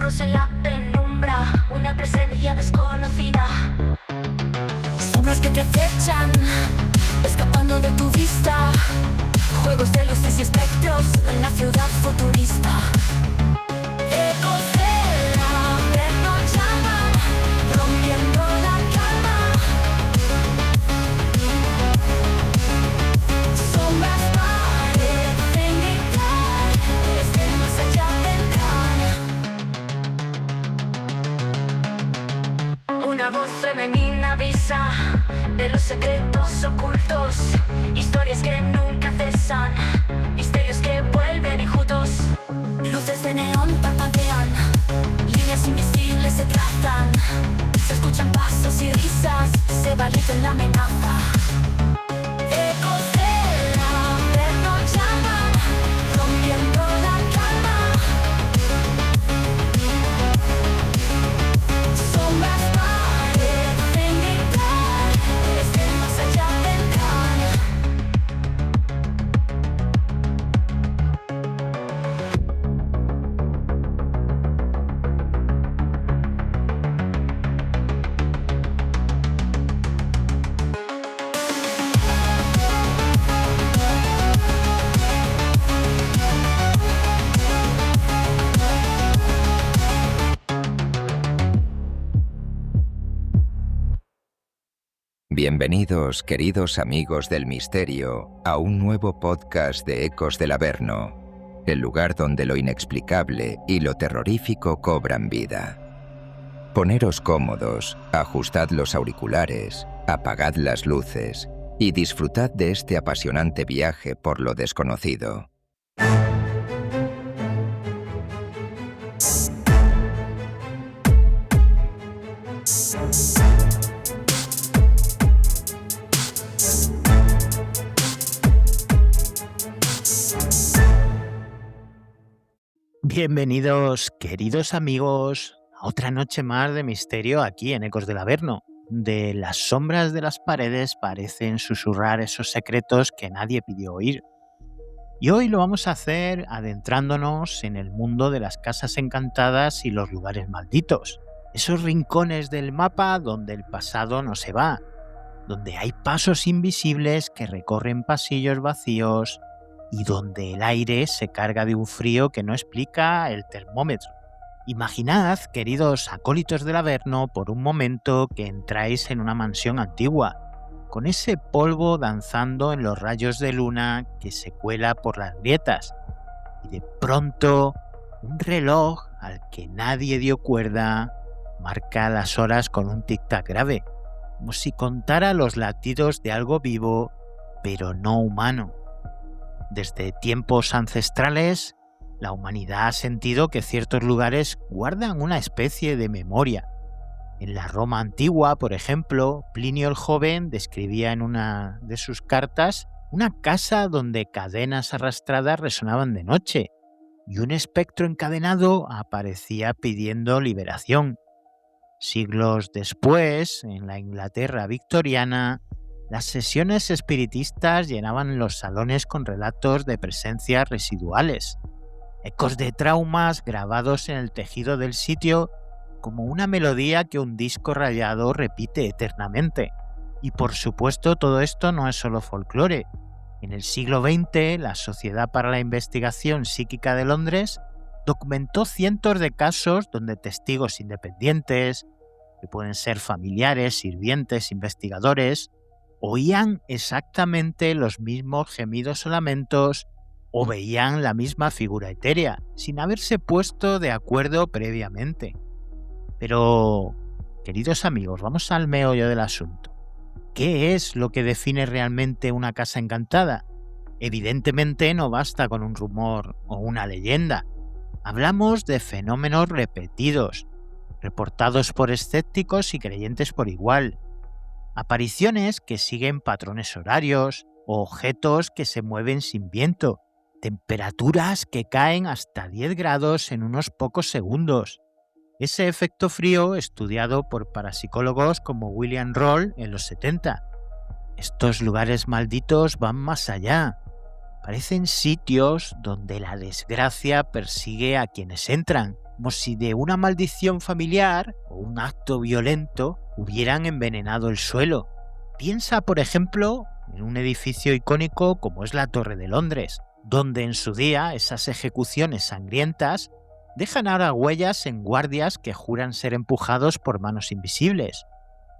susurros en la penumbra, una presencia desconocida. Sombras que te acechan, escapando de tu vista. Juegos de luces y espectros en la ciudad futurista. Ecos del averno llaman, rompiendo la calma. Sombras parecen gritar, desde más allá vendrán. Una voz femenina avisa de los secretos ocultos, historias que nunca cesan, misterios que vuelven enjutos. Luces de neón parpadean, líneas invisibles se trazan, se escuchan pasos y risas, se va en la amenaza. Ecos del averno llaman, rompiendo la calma. Sombras parecen gritar, desde más allá vendrán. Bienvenidos, queridos amigos del misterio, a un nuevo podcast de Ecos del Averno, el lugar donde lo inexplicable y lo terrorífico cobran vida. Poneros cómodos, ajustad los auriculares, apagad las luces y disfrutad de este apasionante viaje por lo desconocido. Bienvenidos, queridos amigos, a otra noche más de misterio aquí en Ecos del Averno. De las sombras de las paredes parecen susurrar esos secretos que nadie pidió oír. Y hoy lo vamos a hacer adentrándonos en el mundo de las casas encantadas y los lugares malditos. Esos rincones del mapa donde el pasado no se va, donde hay pasos invisibles que recorren pasillos vacíos, y donde el aire se carga de un frío que no explica el termómetro. Imaginad, queridos acólitos del Averno, por un momento que entráis en una mansión antigua, con ese polvo danzando en los rayos de luna que se cuela por las grietas, y de pronto un reloj al que nadie dio cuerda marca las horas con un tic-tac grave, como si contara los latidos de algo vivo, pero no humano. Desde tiempos ancestrales, la humanidad ha sentido que ciertos lugares guardan una especie de memoria. En la Roma antigua, por ejemplo, Plinio el Joven describía en una de sus cartas una casa donde cadenas arrastradas resonaban de noche y un espectro encadenado aparecía pidiendo liberación. Siglos después, en la Inglaterra victoriana, las sesiones espiritistas llenaban los salones con relatos de presencias residuales, ecos de traumas grabados en el tejido del sitio como una melodía que un disco rayado repite eternamente. Y por supuesto todo esto no es solo folclore. En el siglo XX, la Sociedad para la Investigación Psíquica de Londres documentó cientos de casos donde testigos independientes, que pueden ser familiares, sirvientes, investigadores, oían exactamente los mismos gemidos o lamentos o veían la misma figura etérea, sin haberse puesto de acuerdo previamente. Pero, queridos amigos, vamos al meollo del asunto. ¿Qué es lo que define realmente una casa encantada? Evidentemente no basta con un rumor o una leyenda. Hablamos de fenómenos repetidos, reportados por escépticos y creyentes por igual. Apariciones que siguen patrones horarios o objetos que se mueven sin viento, temperaturas que caen hasta 10 grados en unos pocos segundos. Ese efecto frío estudiado por parapsicólogos como William Roll en los 70. Estos lugares malditos van más allá. Parecen sitios donde la desgracia persigue a quienes entran, como si de una maldición familiar o un acto violento hubieran envenenado el suelo. Piensa, por ejemplo, en un edificio icónico como es la Torre de Londres, donde en su día esas ejecuciones sangrientas dejan ahora huellas en guardias que juran ser empujados por manos invisibles,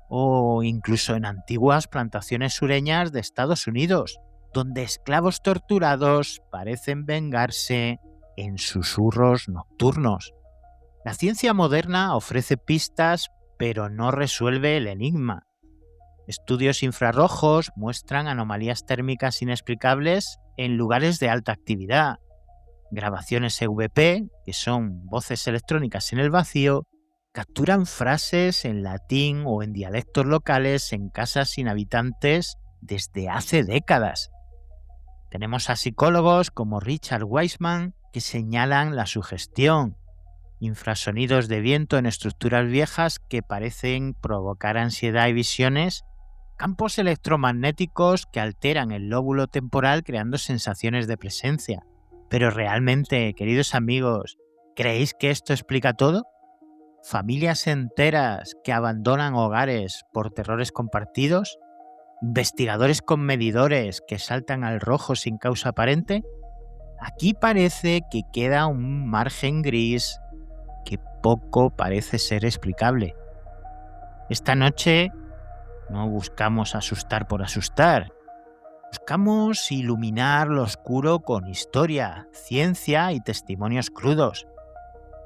o incluso en antiguas plantaciones sureñas de Estados Unidos, donde esclavos torturados parecen vengarse en susurros nocturnos. La ciencia moderna ofrece pistas, pero no resuelve el enigma. Estudios infrarrojos muestran anomalías térmicas inexplicables en lugares de alta actividad. Grabaciones EVP, que son voces electrónicas en el vacío, capturan frases en latín o en dialectos locales en casas sin habitantes desde hace décadas. Tenemos a psicólogos como Richard Wiseman que señalan la sugestión, infrasonidos de viento en estructuras viejas que parecen provocar ansiedad y visiones, campos electromagnéticos que alteran el lóbulo temporal creando sensaciones de presencia. Pero realmente, queridos amigos, ¿creéis que esto explica todo? ¿Familias enteras que abandonan hogares por terrores compartidos? ¿Investigadores con medidores que saltan al rojo sin causa aparente? Aquí parece que queda un margen gris que poco parece ser explicable. Esta noche no buscamos asustar por asustar. Buscamos iluminar lo oscuro con historia, ciencia y testimonios crudos.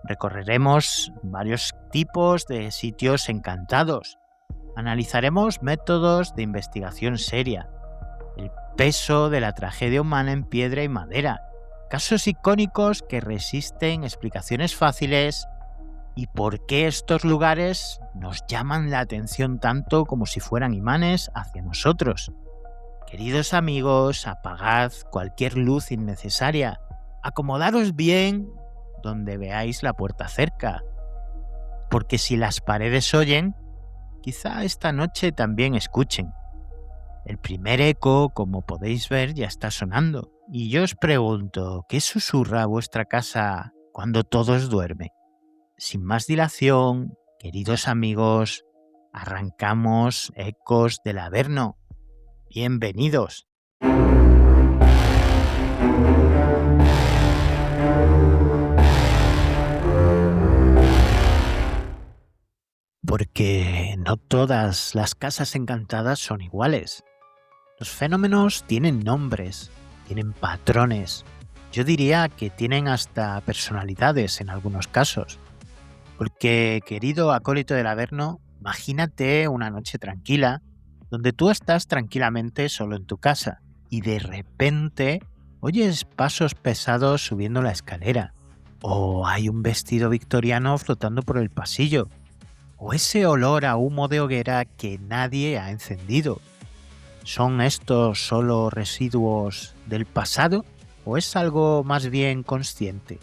Recorreremos varios tipos de sitios encantados. Analizaremos métodos de investigación seria, el peso de la tragedia humana en piedra y madera, casos icónicos que resisten explicaciones fáciles y por qué estos lugares nos llaman la atención tanto como si fueran imanes hacia nosotros. Queridos amigos, apagad cualquier luz innecesaria, acomodaros bien donde veáis la puerta cerca, porque si las paredes oyen, quizá esta noche también escuchen. El primer eco, como podéis ver, ya está sonando, y yo os pregunto, ¿qué susurra vuestra casa cuando todos duermen? Sin más dilación, queridos amigos, arrancamos Ecos del Averno. Bienvenidos. Porque no todas las casas encantadas son iguales. Los fenómenos tienen nombres, tienen patrones. Yo diría que tienen hasta personalidades en algunos casos. Porque, querido acólito del Averno, imagínate una noche tranquila, donde tú estás tranquilamente solo en tu casa y de repente oyes pasos pesados subiendo la escalera, o hay un vestido victoriano flotando por el pasillo, o ese olor a humo de hoguera que nadie ha encendido. ¿Son estos solo residuos del pasado o es algo más bien consciente?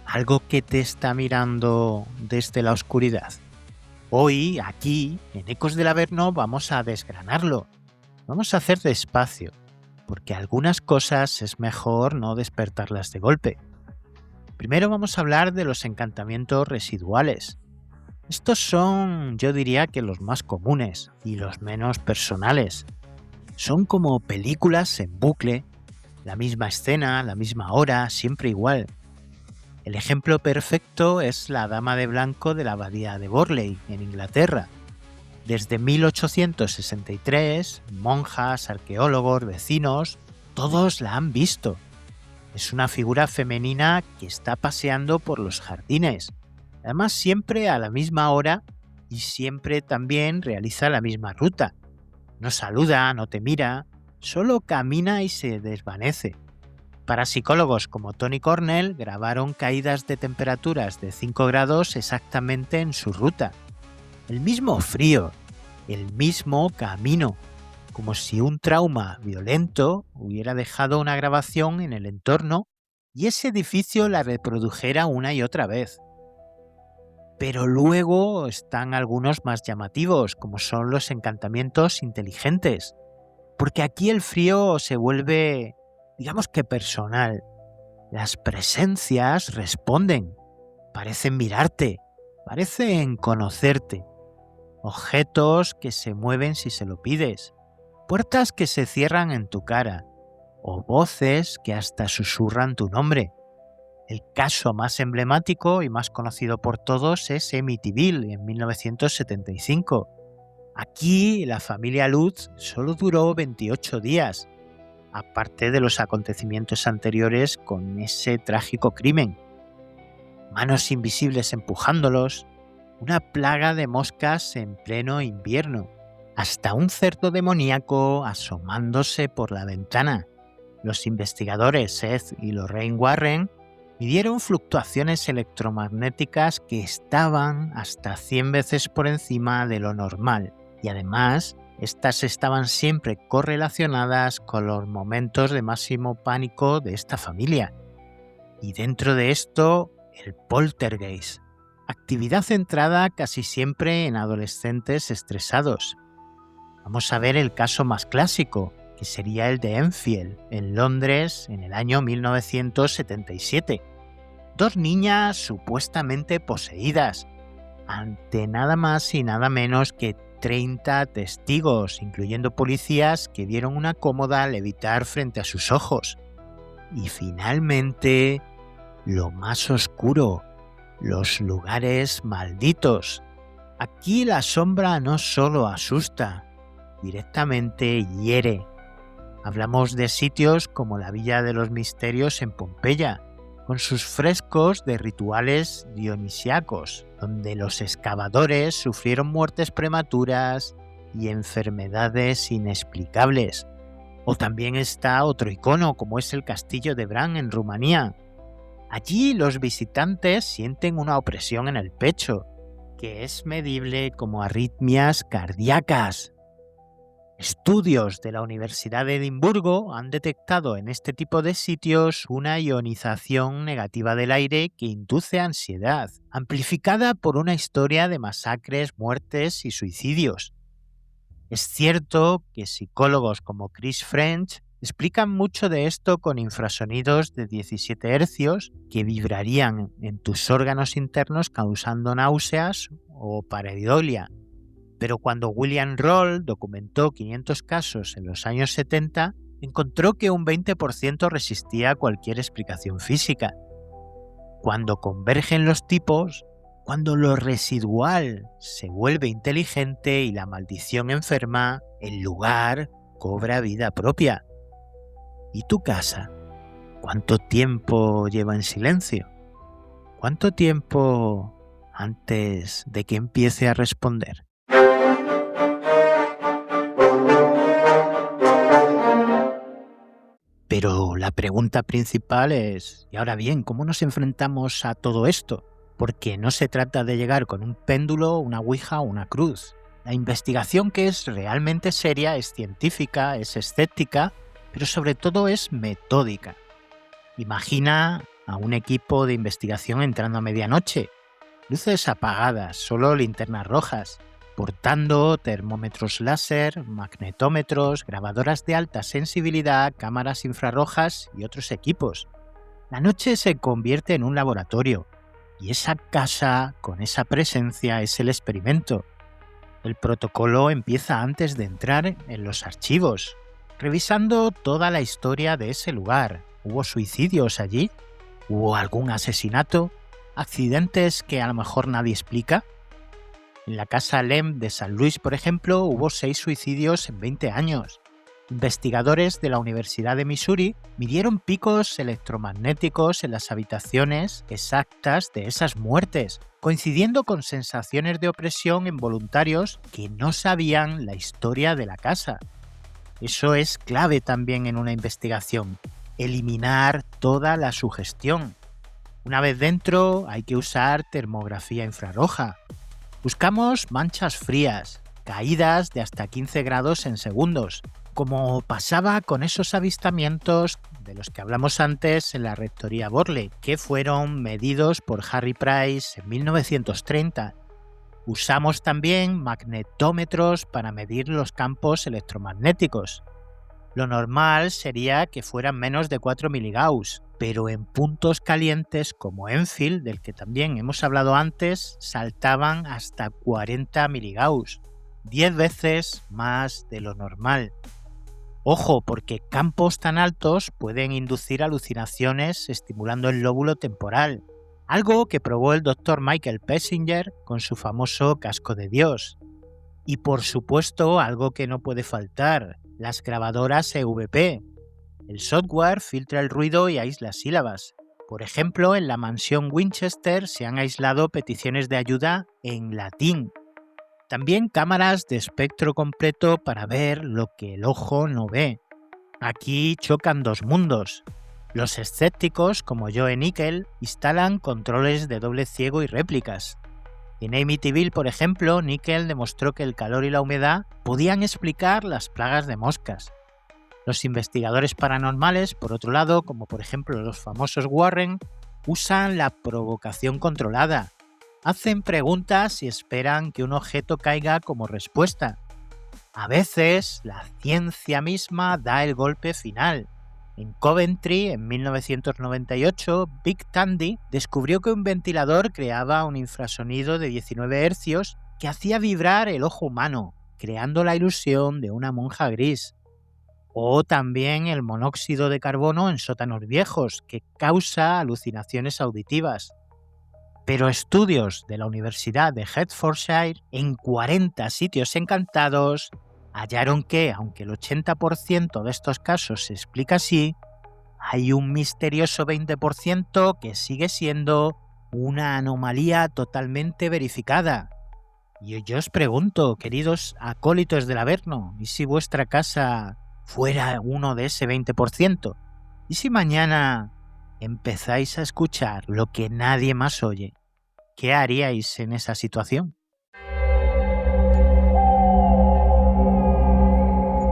Algo que te está mirando desde la oscuridad. Hoy, aquí, en Ecos del Averno, vamos a desgranarlo. Vamos a hacer despacio, porque algunas cosas es mejor no despertarlas de golpe. Primero vamos a hablar de los encantamientos residuales. Estos son, yo diría que los más comunes y los menos personales. Son como películas en bucle, la misma escena, la misma hora, siempre igual. El ejemplo perfecto es la Dama de Blanco de la Abadía de Borley, en Inglaterra. Desde 1863, monjas, arqueólogos, vecinos, todos la han visto. Es una figura femenina que está paseando por los jardines, además siempre a la misma hora y siempre también realiza la misma ruta. No saluda, no te mira, solo camina y se desvanece. Parapsicólogos como Tony Cornell grabaron caídas de temperaturas de 5 grados exactamente en su ruta. El mismo frío, el mismo camino, como si un trauma violento hubiera dejado una grabación en el entorno y ese edificio la reprodujera una y otra vez. Pero luego están algunos más llamativos, como son los encantamientos inteligentes, porque aquí el frío se vuelve, digamos que personal. Las presencias responden, parecen mirarte, parecen conocerte. Objetos que se mueven si se lo pides, puertas que se cierran en tu cara, o voces que hasta susurran tu nombre. El caso más emblemático y más conocido por todos es Amityville en 1975. Aquí la familia Lutz solo duró 28 días, aparte de los acontecimientos anteriores con ese trágico crimen. Manos invisibles empujándolos, una plaga de moscas en pleno invierno, hasta un cerdo demoníaco asomándose por la ventana. Los investigadores Seth y Lorraine Warren midieron fluctuaciones electromagnéticas que estaban hasta 100 veces por encima de lo normal, y además estas estaban siempre correlacionadas con los momentos de máximo pánico de esta familia. Y dentro de esto, el poltergeist, actividad centrada casi siempre en adolescentes estresados. Vamos a ver el caso más clásico, que sería el de Enfield, en Londres, en el año 1977. Dos niñas supuestamente poseídas, ante nada más y nada menos que 30 testigos, incluyendo policías que vieron una cómoda levitar frente a sus ojos. Y finalmente, lo más oscuro, los lugares malditos. Aquí la sombra no solo asusta, directamente hiere. Hablamos de sitios como la Villa de los Misterios en Pompeya, con sus frescos de rituales dionisíacos, donde los excavadores sufrieron muertes prematuras y enfermedades inexplicables. O también está otro icono, como es el Castillo de Bran en Rumanía. Allí los visitantes sienten una opresión en el pecho, que es medible como arritmias cardíacas. Estudios de la Universidad de Edimburgo han detectado en este tipo de sitios una ionización negativa del aire que induce ansiedad, amplificada por una historia de masacres, muertes y suicidios. Es cierto que psicólogos como Chris French explican mucho de esto con infrasonidos de 17 Hz que vibrarían en tus órganos internos causando náuseas o pareidolia. Pero cuando William Roll documentó 500 casos en los años 70, encontró que un 20% resistía a cualquier explicación física. Cuando convergen los tipos, cuando lo residual se vuelve inteligente y la maldición enferma, el lugar cobra vida propia. ¿Y tu casa? ¿Cuánto tiempo lleva en silencio? ¿Cuánto tiempo antes de que empiece a responder? Pero la pregunta principal es, y ahora bien, ¿cómo nos enfrentamos a todo esto? Porque no se trata de llegar con un péndulo, una ouija o una cruz. La investigación que es realmente seria es científica, es escéptica, pero sobre todo es metódica. Imagina a un equipo de investigación entrando a medianoche, luces apagadas, solo linternas rojas, portando termómetros láser, magnetómetros, grabadoras de alta sensibilidad, cámaras infrarrojas y otros equipos. La noche se convierte en un laboratorio y esa casa con esa presencia es el experimento. El protocolo empieza antes de entrar en los archivos, revisando toda la historia de ese lugar. ¿Hubo suicidios allí? ¿Hubo algún asesinato? ¿Accidentes que a lo mejor nadie explica? En la casa Lem de San Luis, por ejemplo, hubo 6 suicidios en 20 años. Investigadores de la Universidad de Missouri midieron picos electromagnéticos en las habitaciones exactas de esas muertes, coincidiendo con sensaciones de opresión en voluntarios que no sabían la historia de la casa. Eso es clave también en una investigación, eliminar toda la sugestión. Una vez dentro hay que usar termografía infrarroja. Buscamos manchas frías, caídas de hasta 15 grados en segundos, como pasaba con esos avistamientos de los que hablamos antes en la rectoría Borley, que fueron medidos por Harry Price en 1930. Usamos también magnetómetros para medir los campos electromagnéticos. Lo normal sería que fueran menos de 4 miligauss, pero en puntos calientes como Enfield, del que también hemos hablado antes, saltaban hasta 40 miligauss, 10 veces más de lo normal. Ojo, porque campos tan altos pueden inducir alucinaciones estimulando el lóbulo temporal, algo que probó el Dr. Michael Pessinger con su famoso casco de Dios. Y por supuesto, algo que no puede faltar, las grabadoras EVP. El software filtra el ruido y aísla sílabas. Por ejemplo, en la mansión Winchester se han aislado peticiones de ayuda en latín. También cámaras de espectro completo para ver lo que el ojo no ve. Aquí chocan dos mundos. Los escépticos, como Joe Nickel, instalan controles de doble ciego y réplicas. En Amityville, por ejemplo, Nickel demostró que el calor y la humedad podían explicar las plagas de moscas. Los investigadores paranormales, por otro lado, como por ejemplo los famosos Warren, usan la provocación controlada. Hacen preguntas y esperan que un objeto caiga como respuesta. A veces, la ciencia misma da el golpe final. En Coventry, en 1998, Big Tandy descubrió que un ventilador creaba un infrasonido de 19 Hz que hacía vibrar el ojo humano, creando la ilusión de una monja gris. O también el monóxido de carbono en sótanos viejos, que causa alucinaciones auditivas. Pero estudios de la Universidad de Hertfordshire, en 40 sitios encantados, hallaron que, aunque el 80% de estos casos se explica así, hay un misterioso 20% que sigue siendo una anomalía totalmente verificada. Y yo os pregunto, queridos acólitos del Averno, ¿y si vuestra casa fuera uno de ese 20%? ¿Y si mañana empezáis a escuchar lo que nadie más oye? ¿Qué haríais en esa situación?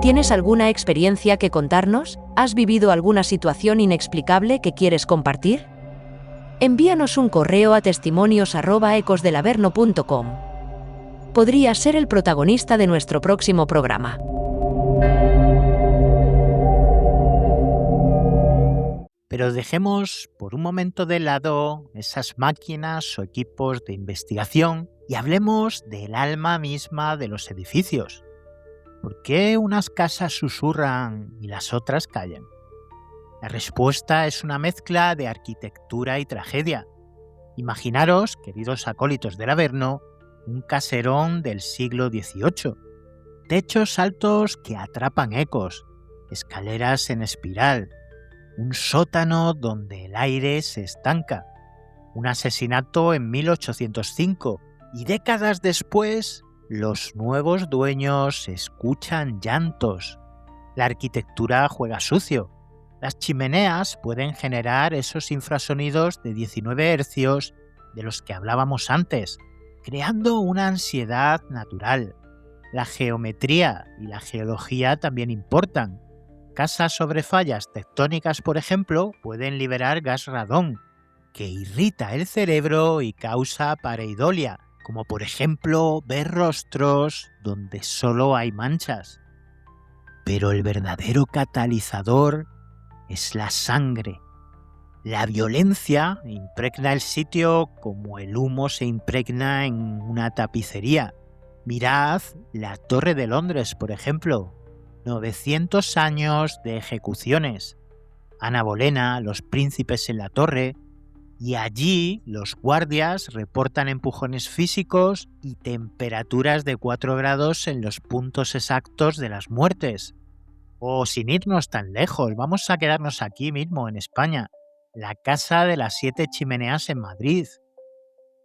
¿Tienes alguna experiencia que contarnos? ¿Has vivido alguna situación inexplicable que quieres compartir? Envíanos un correo a testimonios@ecosdelaverno.com. Podrías ser el protagonista de nuestro próximo programa. Pero dejemos por un momento de lado esas máquinas o equipos de investigación y hablemos del alma misma de los edificios. ¿Por qué unas casas susurran y las otras callan? La respuesta es una mezcla de arquitectura y tragedia. Imaginaros, queridos acólitos del Averno, un caserón del siglo XVIII. Techos altos que atrapan ecos, escaleras en espiral, un sótano donde el aire se estanca, un asesinato en 1805 y décadas después los nuevos dueños escuchan llantos. La arquitectura juega sucio. Las chimeneas pueden generar esos infrasonidos de 19 Hz de los que hablábamos antes, creando una ansiedad natural. La geometría y la geología también importan. Casas sobre fallas tectónicas, por ejemplo, pueden liberar gas radón, que irrita el cerebro y causa pareidolia, como por ejemplo ver rostros donde solo hay manchas. Pero el verdadero catalizador es la sangre. La violencia impregna el sitio como el humo se impregna en una tapicería. Mirad la Torre de Londres, por ejemplo. 900 años de ejecuciones. Ana Bolena, los príncipes en la torre, y allí los guardias reportan empujones físicos y temperaturas de 4 grados en los puntos exactos de las muertes. O sin irnos tan lejos, vamos a quedarnos aquí mismo en España. La Casa de las 7 Chimeneas en Madrid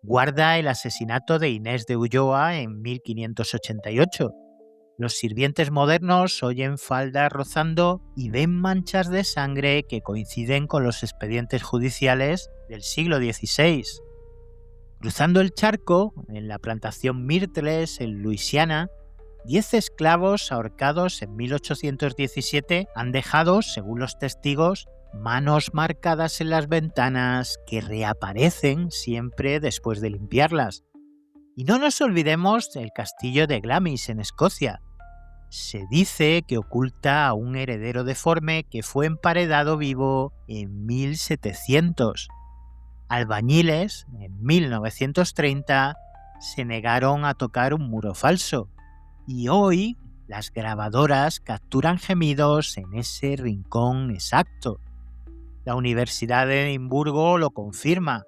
guarda el asesinato de Inés de Ulloa en 1588. Los sirvientes modernos oyen faldas rozando y ven manchas de sangre que coinciden con los expedientes judiciales del siglo XVI. Cruzando el charco, en la plantación Myrtles, en Luisiana, 10 esclavos ahorcados en 1817 han dejado, según los testigos, manos marcadas en las ventanas que reaparecen siempre después de limpiarlas. Y no nos olvidemos del castillo de Glamis en Escocia. Se dice que oculta a un heredero deforme que fue emparedado vivo en 1700. Albañiles, en 1930, se negaron a tocar un muro falso, y hoy las grabadoras capturan gemidos en ese rincón exacto. La Universidad de Edimburgo lo confirma.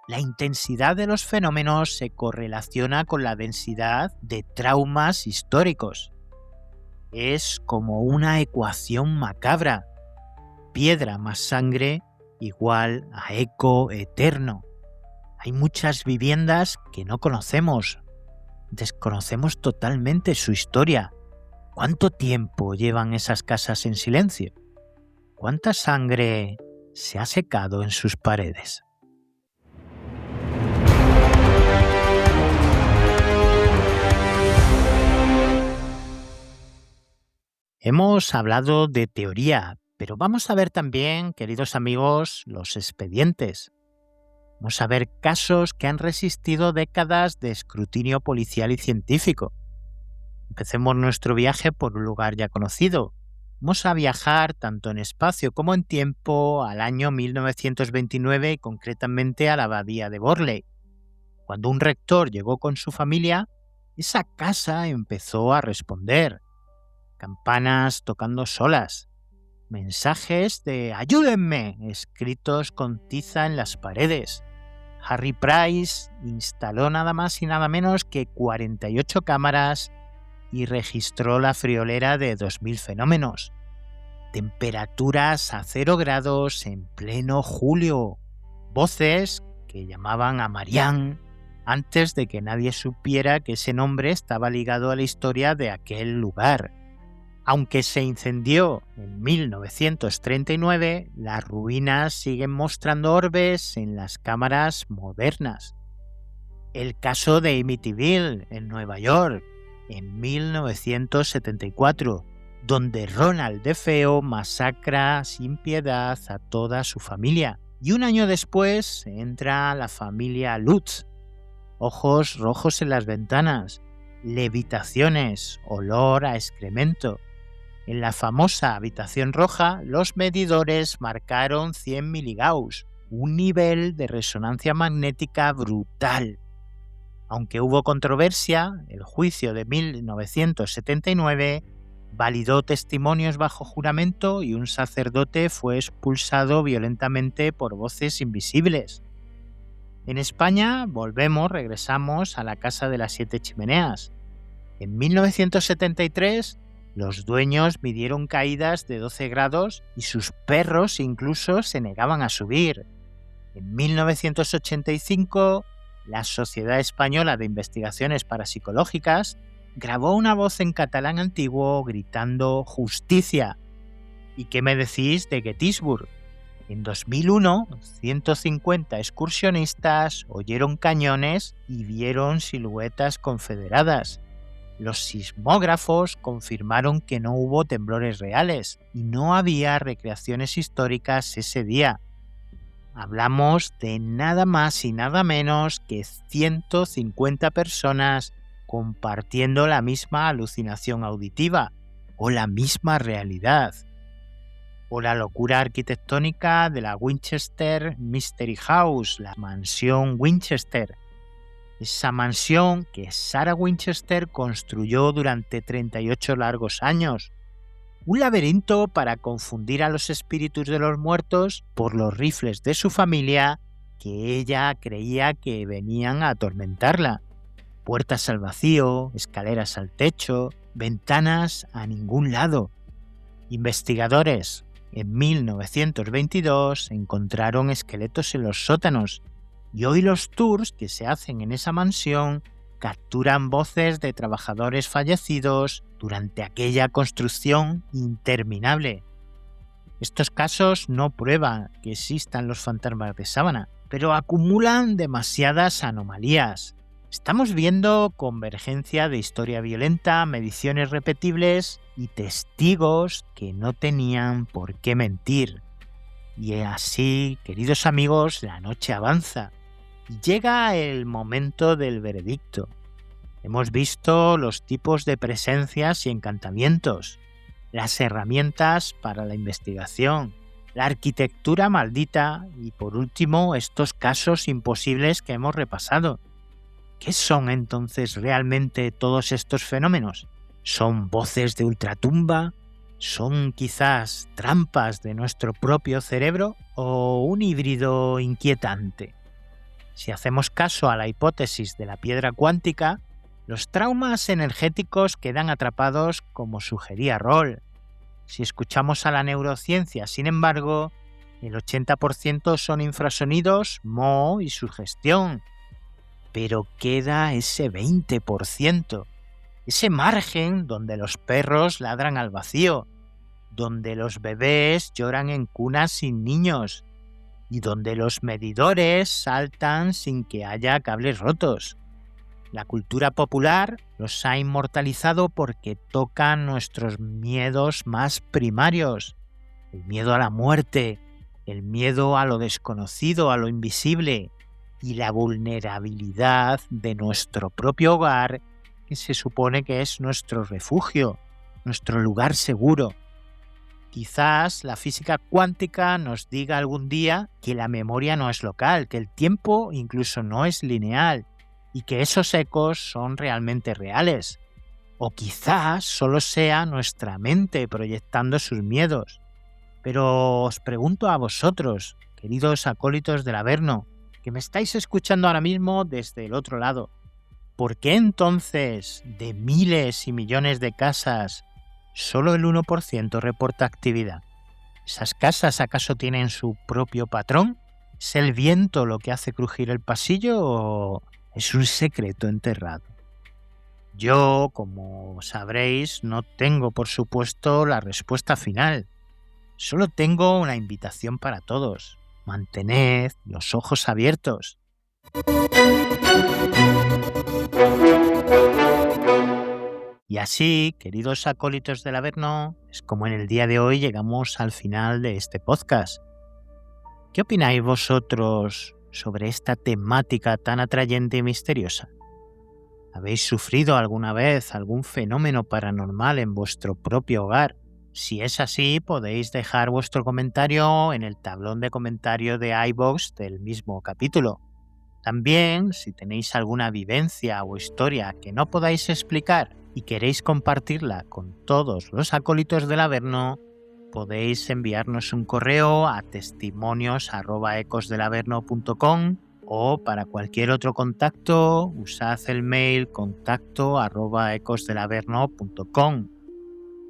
La intensidad de los fenómenos se correlaciona con la densidad de traumas históricos. Es como una ecuación macabra. Piedra más sangre igual a eco eterno. Hay muchas viviendas que no conocemos. Desconocemos totalmente su historia. ¿Cuánto tiempo llevan esas casas en silencio? ¿Cuánta sangre se ha secado en sus paredes? Hemos hablado de teoría, pero vamos a ver también, queridos amigos, los expedientes. Vamos a ver casos que han resistido décadas de escrutinio policial y científico. Empecemos nuestro viaje por un lugar ya conocido. Vamos a viajar tanto en espacio como en tiempo al año 1929 y concretamente a la abadía de Borley. Cuando un rector llegó con su familia, esa casa empezó a responder. Campanas tocando solas, mensajes de ¡ayúdenme!, escritos con tiza en las paredes. Harry Price instaló nada más y nada menos que 48 cámaras y registró la friolera de 2000 fenómenos. Temperaturas a 0 grados en pleno julio. Voces que llamaban a Marianne antes de que nadie supiera que ese nombre estaba ligado a la historia de aquel lugar. Aunque se incendió en 1939, las ruinas siguen mostrando orbes en las cámaras modernas. El caso de Amityville, en Nueva York, en 1974, donde Ronald DeFeo masacra sin piedad a toda su familia. Y un año después entra la familia Lutz. Ojos rojos en las ventanas, levitaciones, olor a excremento. En la famosa habitación roja, los medidores marcaron 100 miligauss, un nivel de resonancia magnética brutal. Aunque hubo controversia, el juicio de 1979 validó testimonios bajo juramento y un sacerdote fue expulsado violentamente por voces invisibles. En España regresamos a la Casa de las 7 Chimeneas. En 1973, los dueños midieron caídas de 12 grados y sus perros incluso se negaban a subir. En 1985, la Sociedad Española de Investigaciones Parapsicológicas grabó una voz en catalán antiguo gritando ¡justicia! ¿Y qué me decís de Gettysburg? En 2001, 150 excursionistas oyeron cañones y vieron siluetas confederadas. Los sismógrafos confirmaron que no hubo temblores reales y no había recreaciones históricas ese día. Hablamos de nada más y nada menos que 150 personas compartiendo la misma alucinación auditiva o la misma realidad. O la locura arquitectónica de la Winchester Mystery House, la mansión Winchester. Esa mansión que Sarah Winchester construyó durante 38 largos años. Un laberinto para confundir a los espíritus de los muertos por los rifles de su familia que ella creía que venían a atormentarla. Puertas al vacío, escaleras al techo, ventanas a ningún lado. Investigadores en 1922 encontraron esqueletos en los sótanos. Y hoy los tours que se hacen en esa mansión capturan voces de trabajadores fallecidos durante aquella construcción interminable. Estos casos no prueban que existan los fantasmas de Sábana, pero acumulan demasiadas anomalías. Estamos viendo convergencia de historia violenta, mediciones repetibles y testigos que no tenían por qué mentir. Y así, queridos amigos, la noche avanza. Llega el momento del veredicto. Hemos visto los tipos de presencias y encantamientos, las herramientas para la investigación, la arquitectura maldita y, por último, estos casos imposibles que hemos repasado. ¿Qué son entonces realmente todos estos fenómenos? ¿Son voces de ultratumba? ¿Son quizás trampas de nuestro propio cerebro o un híbrido inquietante? Si hacemos caso a la hipótesis de la piedra cuántica, los traumas energéticos quedan atrapados como sugería Roll. Si escuchamos a la neurociencia, sin embargo, el 80% son infrasonidos, moho y sugestión. Pero queda ese 20%, ese margen donde los perros ladran al vacío, donde los bebés lloran en cunas sin niños y donde los medidores saltan sin que haya cables rotos. La cultura popular los ha inmortalizado porque tocan nuestros miedos más primarios: el miedo a la muerte, el miedo a lo desconocido, a lo invisible, y la vulnerabilidad de nuestro propio hogar, que se supone que es nuestro refugio, nuestro lugar seguro. Quizás la física cuántica nos diga algún día que la memoria no es local, que el tiempo incluso no es lineal y que esos ecos son realmente reales. O quizás solo sea nuestra mente proyectando sus miedos. Pero os pregunto a vosotros, queridos acólitos del Averno, que me estáis escuchando ahora mismo desde el otro lado, ¿por qué entonces de miles y millones de casas solo el 1% reporta actividad? ¿Esas casas acaso tienen su propio patrón? ¿Es el viento lo que hace crujir el pasillo o es un secreto enterrado? Yo, como sabréis, no tengo por supuesto la respuesta final. Solo tengo una invitación para todos. Mantened los ojos abiertos. Y así, queridos acólitos del Averno, es como en el día de hoy llegamos al final de este podcast. ¿Qué opináis vosotros sobre esta temática tan atrayente y misteriosa? ¿Habéis sufrido alguna vez algún fenómeno paranormal en vuestro propio hogar? Si es así, podéis dejar vuestro comentario en el tablón de comentario de iVoox del mismo capítulo. También, si tenéis alguna vivencia o historia que no podáis explicar y queréis compartirla con todos los acólitos del Averno, podéis enviarnos un correo a testimonios@ecosdelaverno.com o para cualquier otro contacto usad el mail contacto@ecosdelaverno.com.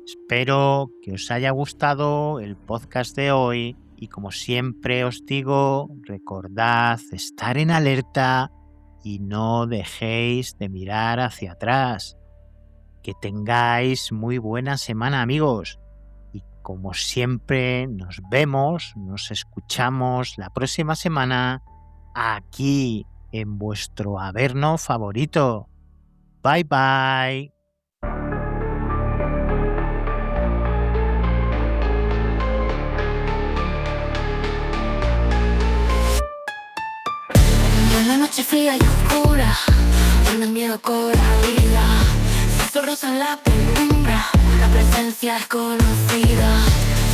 Espero que os haya gustado el podcast de hoy y, como siempre os digo, recordad estar en alerta y no dejéis de mirar hacia atrás. Que tengáis muy buena semana, amigos. Y como siempre, nos vemos, nos escuchamos la próxima semana aquí en vuestro Averno favorito. Bye bye. En la noche fría y oscura, donde el miedo cobra vida, susurros en la penumbra, la presencia es conocida.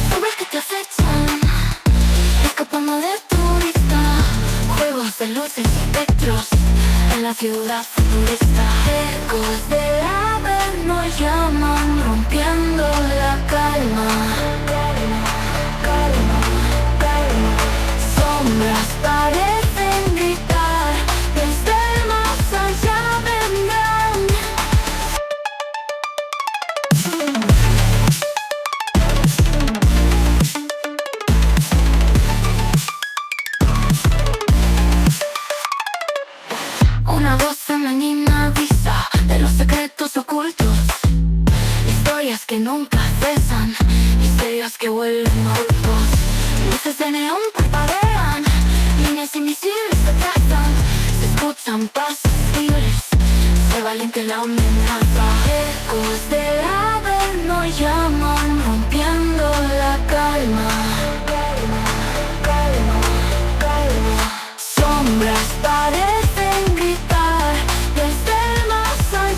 Sombras que te acechan, escapando de tu vista, juegos de luces y espectros en la ciudad futurista. Ecos del Averno llaman, rompiendo la calma. Sombras parecen gritar, desde el más allá vendrán. Una voz femenina avisa de los secretos ocultos, historias que nunca cesan, misterios que vuelven ocultos. Luces de neón parpadean, líneas invisibles se trazan, se escuchan pasos libres, se valiente la amenaza. Ecos del Averno llaman, rompiendo la calma. Sombras parecen gritar, desde el más allá